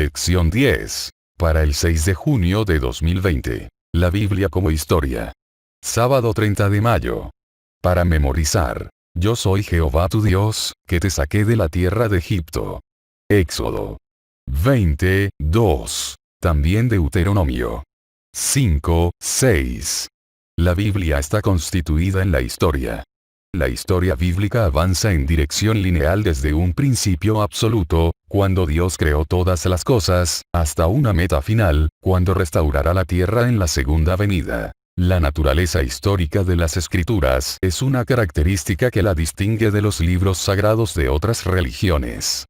Lección 10. Para el 6 de junio de 2020. La Biblia como historia. Sábado 30 de mayo. Para memorizar. Yo soy Jehová tu Dios, que te saqué de la tierra de Egipto. Éxodo 22. También Deuteronomio 5:6. La Biblia está constituida en la historia. La historia bíblica avanza en dirección lineal desde un principio absoluto, cuando Dios creó todas las cosas, hasta una meta final, cuando restaurará la tierra en la segunda venida. La naturaleza histórica de las Escrituras es una característica que la distingue de los libros sagrados de otras religiones.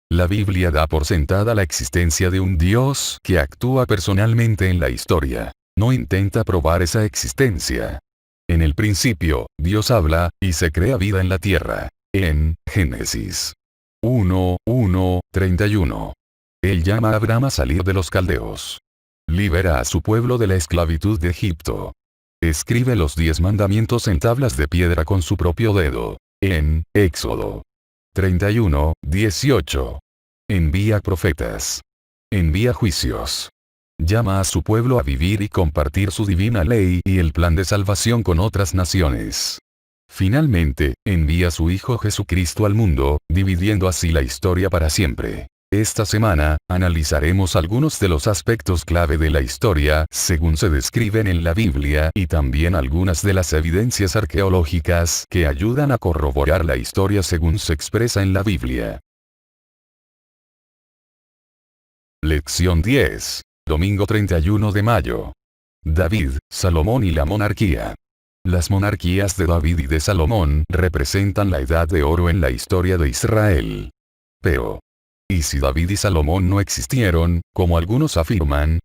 La Biblia da por sentada la existencia de un Dios que actúa personalmente en la historia. No intenta probar esa existencia. En el principio, Dios habla, y se crea vida en la tierra. En Génesis 1:31. Él llama a Abraham a salir de los caldeos. Libera a su pueblo de la esclavitud de Egipto. Escribe los 10 mandamientos en tablas de piedra con su propio dedo. En Éxodo 31:18. Envía profetas. Envía juicios. Llama a su pueblo a vivir y compartir su divina ley y el plan de salvación con otras naciones. Finalmente, envía a su Hijo Jesucristo al mundo, dividiendo así la historia para siempre. Esta semana, analizaremos algunos de los aspectos clave de la historia, según se describen en la Biblia, y también algunas de las evidencias arqueológicas que ayudan a corroborar la historia según se expresa en la Biblia. Lección 10. Domingo 31 de mayo. David, Salomón y la monarquía. Las monarquías de David y de Salomón representan la edad de oro en la historia de Israel. Pero, ¿y si David y Salomón no existieron, como algunos afirman?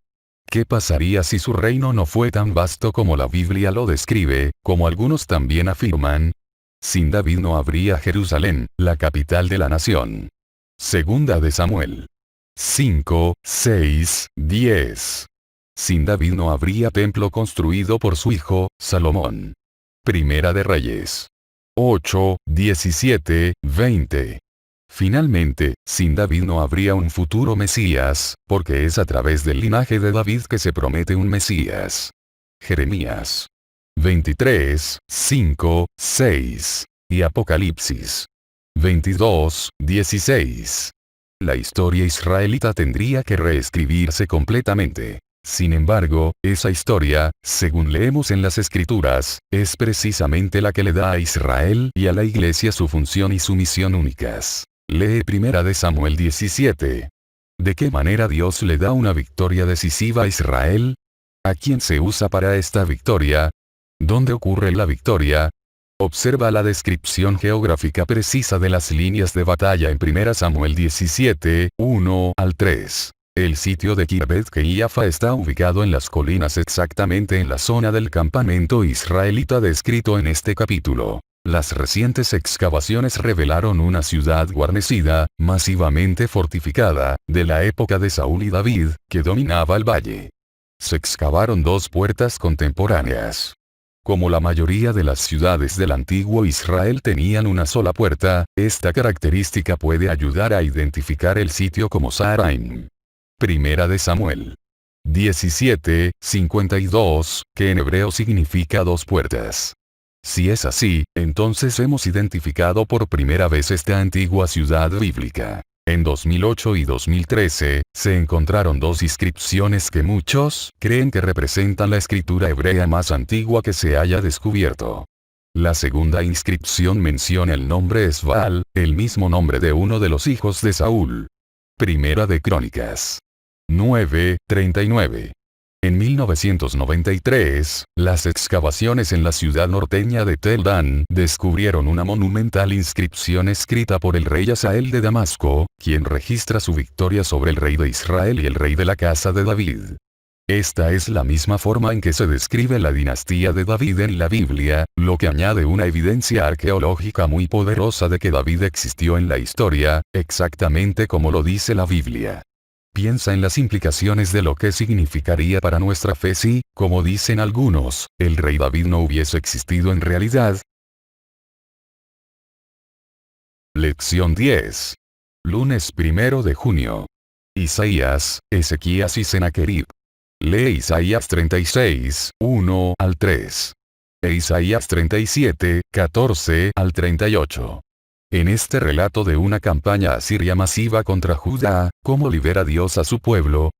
¿Qué pasaría si su reino no fue tan vasto como la Biblia lo describe, como algunos también afirman? Sin David no habría Jerusalén, la capital de la nación. Segunda de Samuel 5, 6, 10. Sin David no habría templo construido por su hijo, Salomón. Primera de Reyes 8, 17, 20. Finalmente, sin David no habría un futuro Mesías, porque es a través del linaje de David que se promete un Mesías. Jeremías 23, 5, 6. Y Apocalipsis 22, 16. La historia israelita tendría que reescribirse completamente. Sin embargo, esa historia, según leemos en las Escrituras, es precisamente la que le da a Israel y a la Iglesia su función y su misión únicas. Lee Primera de Samuel 17. ¿De qué manera Dios le da una victoria decisiva a Israel? ¿A quién se usa para esta victoria? ¿Dónde ocurre la victoria? Observa la descripción geográfica precisa de las líneas de batalla en 1 Samuel 17, 1 al 3. El sitio de Kirbet Keiafa está ubicado en las colinas exactamente en la zona del campamento israelita descrito en este capítulo. Las recientes excavaciones revelaron una ciudad guarnecida, masivamente fortificada, de la época de Saúl y David, que dominaba el valle. Se excavaron 2 puertas contemporáneas. Como la mayoría de las ciudades del antiguo Israel tenían una sola puerta, esta característica puede ayudar a identificar el sitio como Saaraim. Primera de Samuel 17, 52, que en hebreo significa 2 puertas. Si es así, entonces hemos identificado por primera vez esta antigua ciudad bíblica. En 2008 y 2013, se encontraron 2 inscripciones que muchos creen que representan la escritura hebrea más antigua que se haya descubierto. La segunda inscripción menciona el nombre Esbaal, el mismo nombre de uno de los hijos de Saúl. Primera de Crónicas 9, 39. En 1993, las excavaciones en la ciudad norteña de Tel Dan descubrieron una monumental inscripción escrita por el rey Hazael de Damasco, quien registra su victoria sobre el rey de Israel y el rey de la casa de David. Esta es la misma forma en que se describe la dinastía de David en la Biblia, lo que añade una evidencia arqueológica muy poderosa de que David existió en la historia, exactamente como lo dice la Biblia. Piensa en las implicaciones de lo que significaría para nuestra fe si, como dicen algunos, el rey David no hubiese existido en realidad. Lección 10. Lunes 1 de junio. Isaías, Ezequías y Sennacherib. Lee Isaías 36, 1 al 3. E Isaías 37, 14 al 38. En este relato de una campaña asiria masiva contra Judá, ¿cómo libera Dios a su pueblo?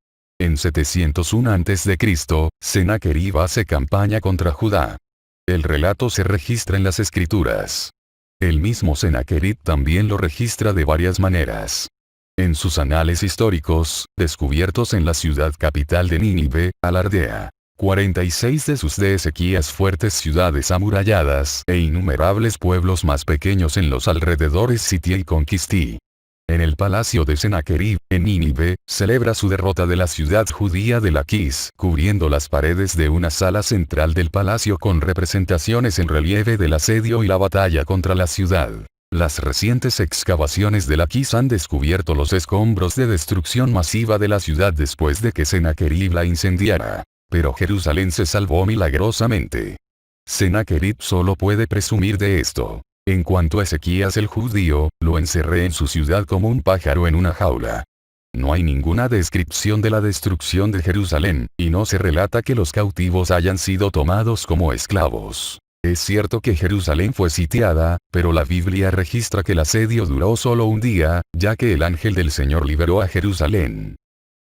En 701 a.C., Sennacherib hace campaña contra Judá. El relato se registra en las escrituras. El mismo Sennacherib también lo registra de varias maneras. En sus anales históricos, descubiertos en la ciudad capital de Nínive, alardea 46 de sus de Ezequías fuertes ciudades amuralladas e innumerables pueblos más pequeños en los alrededores sitié y conquistí. En el palacio de Sennacherib, en Nínive, celebra su derrota de la ciudad judía de Laquis, cubriendo las paredes de una sala central del palacio con representaciones en relieve del asedio y la batalla contra la ciudad. Las recientes excavaciones de Laquis han descubierto los escombros de destrucción masiva de la ciudad después de que Sennacherib la incendiara. Pero Jerusalén se salvó milagrosamente. Sennacherib solo puede presumir de esto. En cuanto a Ezequías el judío, lo encerré en su ciudad como un pájaro en una jaula. No hay ninguna descripción de la destrucción de Jerusalén, y no se relata que los cautivos hayan sido tomados como esclavos. Es cierto que Jerusalén fue sitiada, pero la Biblia registra que el asedio duró solo un día, ya que el ángel del Señor liberó a Jerusalén.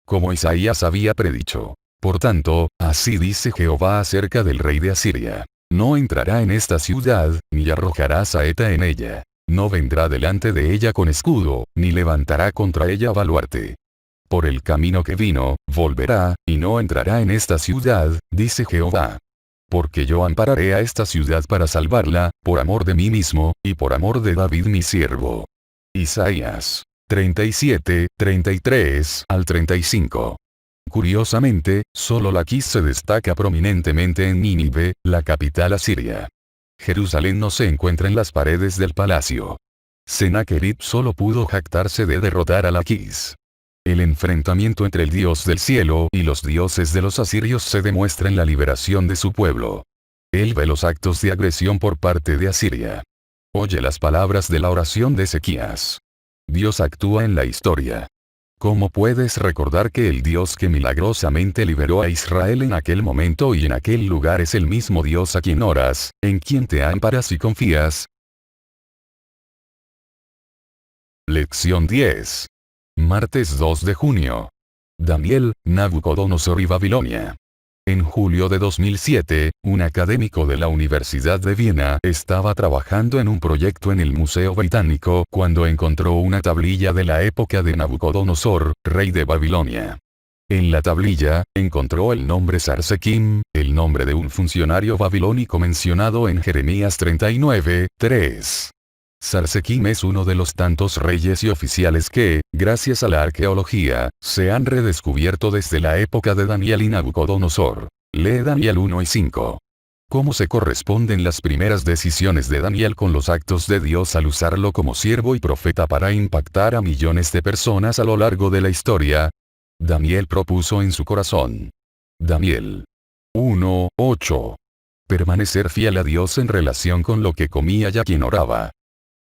Como Isaías había predicho. Por tanto, así dice Jehová acerca del rey de Asiria. No entrará en esta ciudad, ni arrojará saeta en ella. No vendrá delante de ella con escudo, ni levantará contra ella baluarte. Por el camino que vino, volverá, y no entrará en esta ciudad, dice Jehová. Porque yo ampararé a esta ciudad para salvarla, por amor de mí mismo, y por amor de David mi siervo. Isaías 37, 33 al 35. Curiosamente, solo Laquis se destaca prominentemente en Nínive, la capital asiria. Jerusalén no se encuentra en las paredes del palacio. Sennacherib solo pudo jactarse de derrotar a Laquis. El enfrentamiento entre el Dios del cielo y los dioses de los asirios se demuestra en la liberación de su pueblo. Él ve los actos de agresión por parte de Asiria. Oye las palabras de la oración de Ezequías. Dios actúa en la historia. ¿Cómo puedes recordar que el Dios que milagrosamente liberó a Israel en aquel momento y en aquel lugar es el mismo Dios a quien oras, en quien te amparas y confías? Lección 10. Martes 2 de junio. Daniel, Nabucodonosor y Babilonia. En julio de 2007, un académico de la Universidad de Viena estaba trabajando en un proyecto en el Museo Británico cuando encontró una tablilla de la época de Nabucodonosor, rey de Babilonia. En la tablilla, encontró el nombre Sarsequim, el nombre de un funcionario babilónico mencionado en Jeremías 39, 3. Sarsequim es uno de los tantos reyes y oficiales que, gracias a la arqueología, se han redescubierto desde la época de Daniel y Nabucodonosor. Lee Daniel 1 y 5. ¿Cómo se corresponden las primeras decisiones de Daniel con los actos de Dios al usarlo como siervo y profeta para impactar a millones de personas a lo largo de la historia? Daniel propuso en su corazón. Daniel 1, 8. Permanecer fiel a Dios en relación con lo que comía y a quien oraba.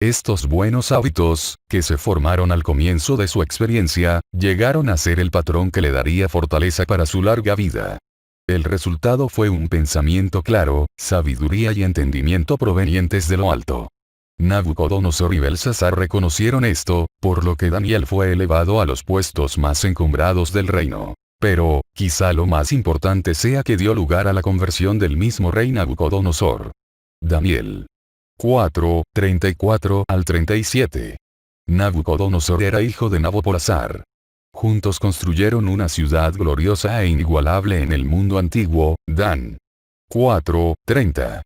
Estos buenos hábitos, que se formaron al comienzo de su experiencia, llegaron a ser el patrón que le daría fortaleza para su larga vida. El resultado fue un pensamiento claro, sabiduría y entendimiento provenientes de lo alto. Nabucodonosor y Belsasar reconocieron esto, por lo que Daniel fue elevado a los puestos más encumbrados del reino. Pero, quizá lo más importante sea que dio lugar a la conversión del mismo rey Nabucodonosor. Daniel 4, 34 al 37. Nabucodonosor era hijo de Nabopolassar. Juntos construyeron una ciudad gloriosa e inigualable en el mundo antiguo, Dan 4, 30.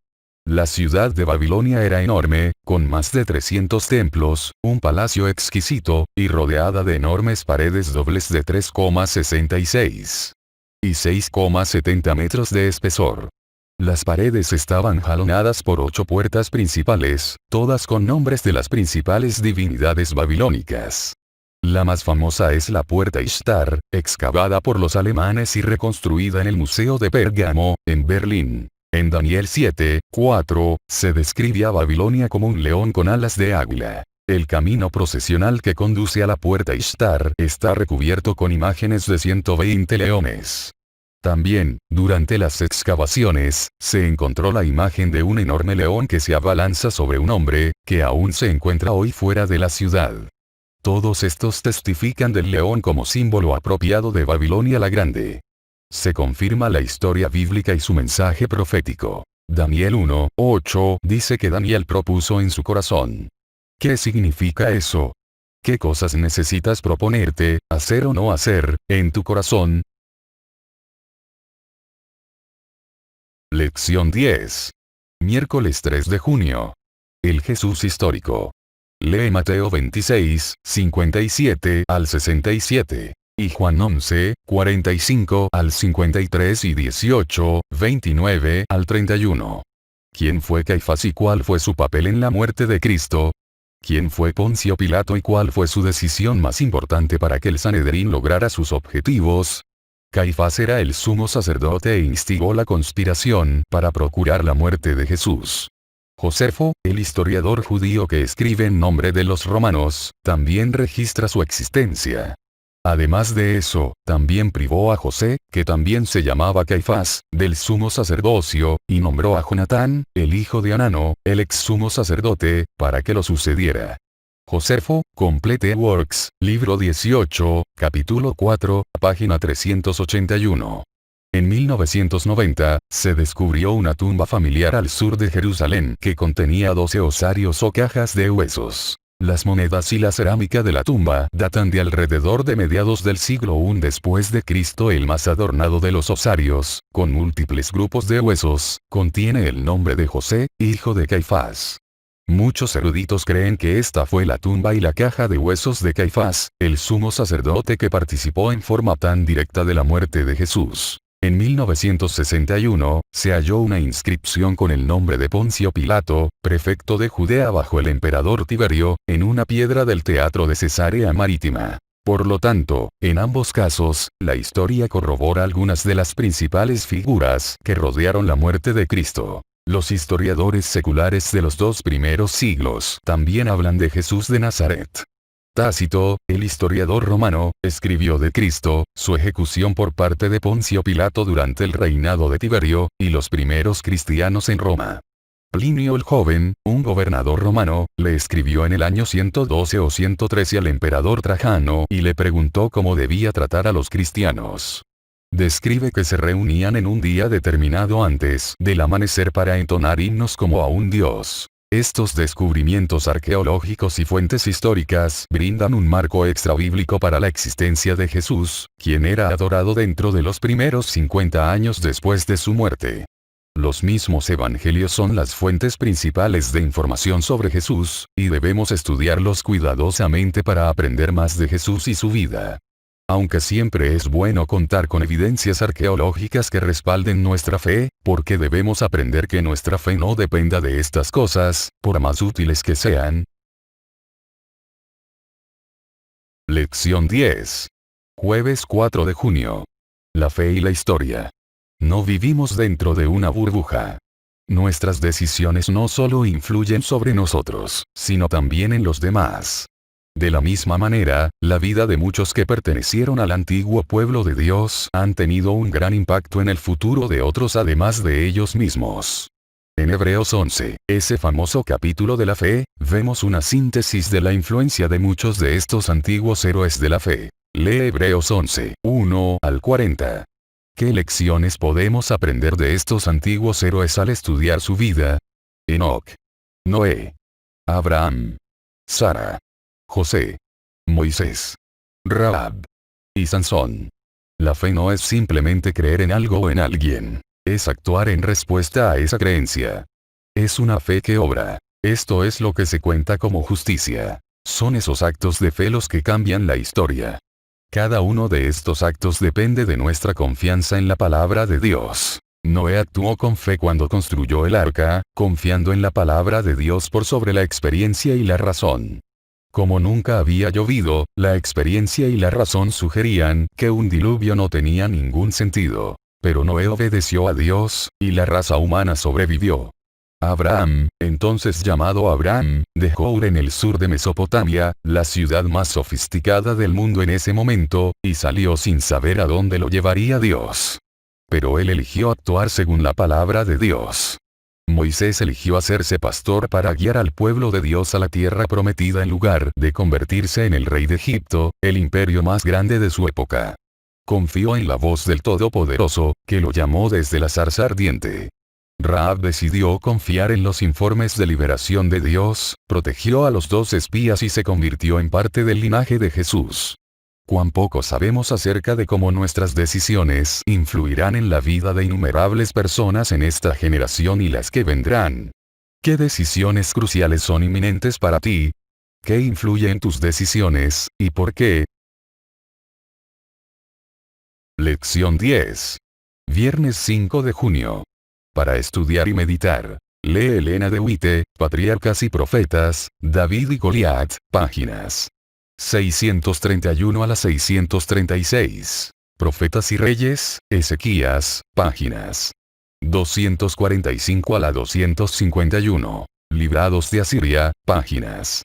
La ciudad de Babilonia era enorme, con más de 300 templos, un palacio exquisito, y rodeada de enormes paredes dobles de 3,66 y 6,70 metros de espesor. Las paredes estaban jalonadas por 8 puertas principales, todas con nombres de las principales divinidades babilónicas. La más famosa es la puerta Ishtar, excavada por los alemanes y reconstruida en el Museo de Pérgamo, en Berlín. En Daniel 7, 4, se describe a Babilonia como un león con alas de águila. El camino procesional que conduce a la puerta Ishtar está recubierto con imágenes de 120 leones. También, durante las excavaciones, se encontró la imagen de un enorme león que se abalanza sobre un hombre, que aún se encuentra hoy fuera de la ciudad. Todos estos testifican del león como símbolo apropiado de Babilonia la Grande. Se confirma la historia bíblica y su mensaje profético. Daniel 1:8 dice que Daniel propuso en su corazón. ¿Qué significa eso? ¿Qué cosas necesitas proponerte, hacer o no hacer, en tu corazón? Lección 10. Miércoles 3 de junio. El Jesús histórico. Lee Mateo 26, 57 al 67. Y Juan 11, 45 al 53 y 18, 29 al 31. ¿Quién fue Caifás y cuál fue su papel en la muerte de Cristo? ¿Quién fue Poncio Pilato y cuál fue su decisión más importante para que el Sanedrín lograra sus objetivos? Caifás era el sumo sacerdote e instigó la conspiración para procurar la muerte de Jesús. Josefo, el historiador judío que escribe en nombre de los romanos, también registra su existencia. Además de eso, también privó a José, que también se llamaba Caifás, del sumo sacerdocio, y nombró a Jonatán, el hijo de Anano, el ex sumo sacerdote, para que lo sucediera. Josefo, Complete Works, libro 18, capítulo 4, página 381. En 1990, se descubrió una tumba familiar al sur de Jerusalén que contenía 12 osarios o cajas de huesos. Las monedas y la cerámica de la tumba datan de alrededor de mediados del siglo I después de Cristo. El más adornado de los osarios, con múltiples grupos de huesos, contiene el nombre de José, hijo de Caifás. Muchos eruditos creen que esta fue la tumba y la caja de huesos de Caifás, el sumo sacerdote que participó en forma tan directa de la muerte de Jesús. En 1961, se halló una inscripción con el nombre de Poncio Pilato, prefecto de Judea bajo el emperador Tiberio, en una piedra del teatro de Cesarea Marítima. Por lo tanto, en ambos casos, la historia corrobora algunas de las principales figuras que rodearon la muerte de Cristo. Los historiadores seculares de los dos primeros siglos también hablan de Jesús de Nazaret. Tácito, el historiador romano, escribió de Cristo, su ejecución por parte de Poncio Pilato durante el reinado de Tiberio, y los primeros cristianos en Roma. Plinio el Joven, un gobernador romano, le escribió en el año 112 o 113 al emperador Trajano y le preguntó cómo debía tratar a los cristianos. Describe que se reunían en un día determinado antes del amanecer para entonar himnos como a un dios. Estos descubrimientos arqueológicos y fuentes históricas brindan un marco extrabíblico para la existencia de Jesús, quien era adorado dentro de los primeros 50 años después de su muerte. Los mismos evangelios son las fuentes principales de información sobre Jesús, y debemos estudiarlos cuidadosamente para aprender más de Jesús y su vida. Aunque siempre es bueno contar con evidencias arqueológicas que respalden nuestra fe, porque debemos aprender que nuestra fe no dependa de estas cosas, por más útiles que sean. Lección 10. Jueves 4 de junio. La fe y la historia. No vivimos dentro de una burbuja. Nuestras decisiones no solo influyen sobre nosotros, sino también en los demás. De la misma manera, la vida de muchos que pertenecieron al antiguo pueblo de Dios han tenido un gran impacto en el futuro de otros además de ellos mismos. En Hebreos 11, ese famoso capítulo de la fe, vemos una síntesis de la influencia de muchos de estos antiguos héroes de la fe. Lee Hebreos 11, 1 al 40. ¿Qué lecciones podemos aprender de estos antiguos héroes al estudiar su vida? Enoc, Noé, Abraham, Sara, José, Moisés, Rahab y Sansón. La fe no es simplemente creer en algo o en alguien. Es actuar en respuesta a esa creencia. Es una fe que obra. Esto es lo que se cuenta como justicia. Son esos actos de fe los que cambian la historia. Cada uno de estos actos depende de nuestra confianza en la palabra de Dios. Noé actuó con fe cuando construyó el arca, confiando en la palabra de Dios por sobre la experiencia y la razón. Como nunca había llovido, la experiencia y la razón sugerían que un diluvio no tenía ningún sentido. Pero Noé obedeció a Dios, y la raza humana sobrevivió. Abraham, entonces llamado Abraham, dejó Ur en el sur de Mesopotamia, la ciudad más sofisticada del mundo en ese momento, y salió sin saber a dónde lo llevaría Dios. Pero él eligió actuar según la palabra de Dios. Moisés eligió hacerse pastor para guiar al pueblo de Dios a la tierra prometida en lugar de convertirse en el rey de Egipto, el imperio más grande de su época. Confió en la voz del Todopoderoso, que lo llamó desde la zarza ardiente. Rahab decidió confiar en los informes de liberación de Dios, protegió a los 2 espías y se convirtió en parte del linaje de Jesús. Cuán poco sabemos acerca de cómo nuestras decisiones influirán en la vida de innumerables personas en esta generación y las que vendrán. ¿Qué decisiones cruciales son inminentes para ti? ¿Qué influye en tus decisiones, y por qué? Lección 10. Viernes 5 de junio. Para estudiar y meditar. Lee Elena de White, Patriarcas y Profetas, David y Goliat, páginas 631 a la 636. Profetas y Reyes, Ezequías, páginas 245 a la 251. Librados de Asiria, páginas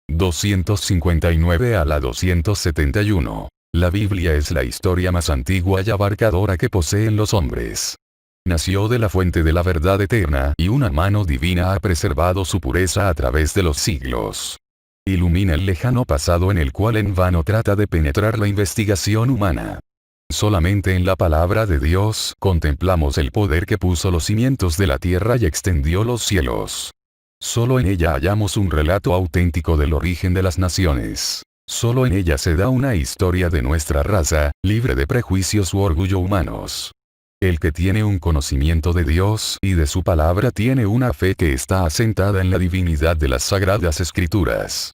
259 a la 271. La Biblia es la historia más antigua y abarcadora que poseen los hombres. Nació de la fuente de la verdad eterna y una mano divina ha preservado su pureza a través de los siglos. Ilumina el lejano pasado en el cual en vano trata de penetrar la investigación humana. Solamente en la palabra de Dios contemplamos el poder que puso los cimientos de la tierra y extendió los cielos. Solo en ella hallamos un relato auténtico del origen de las naciones. Solo en ella se da una historia de nuestra raza, libre de prejuicios u orgullo humanos. El que tiene un conocimiento de Dios y de su palabra tiene una fe que está asentada en la divinidad de las sagradas escrituras.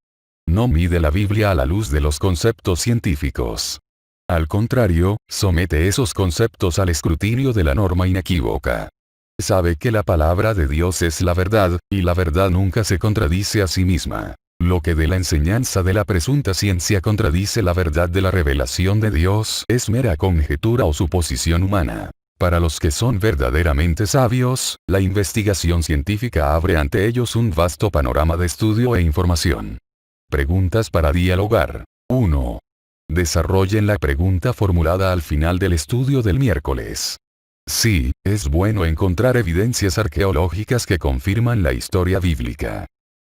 No mide la Biblia a la luz de los conceptos científicos. Al contrario, somete esos conceptos al escrutinio de la norma inequívoca. Sabe que la palabra de Dios es la verdad, y la verdad nunca se contradice a sí misma. Lo que de la enseñanza de la presunta ciencia contradice la verdad de la revelación de Dios es mera conjetura o suposición humana. Para los que son verdaderamente sabios, la investigación científica abre ante ellos un vasto panorama de estudio e información. Preguntas para dialogar. 1. Desarrollen la pregunta formulada al final del estudio del miércoles. Sí, es bueno encontrar evidencias arqueológicas que confirman la historia bíblica.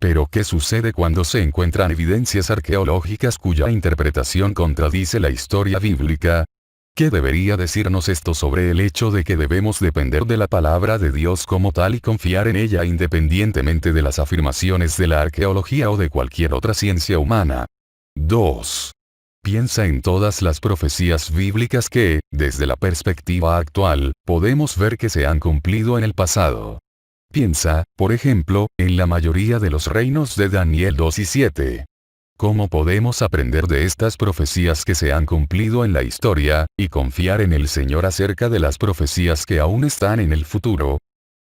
Pero ¿qué sucede cuando se encuentran evidencias arqueológicas cuya interpretación contradice la historia bíblica? ¿Qué debería decirnos esto sobre el hecho de que debemos depender de la palabra de Dios como tal y confiar en ella independientemente de las afirmaciones de la arqueología o de cualquier otra ciencia humana? 2. Piensa en todas las profecías bíblicas que, desde la perspectiva actual, podemos ver que se han cumplido en el pasado. Piensa, por ejemplo, en la mayoría de los reinos de Daniel 2 y 7. ¿Cómo podemos aprender de estas profecías que se han cumplido en la historia, y confiar en el Señor acerca de las profecías que aún están en el futuro?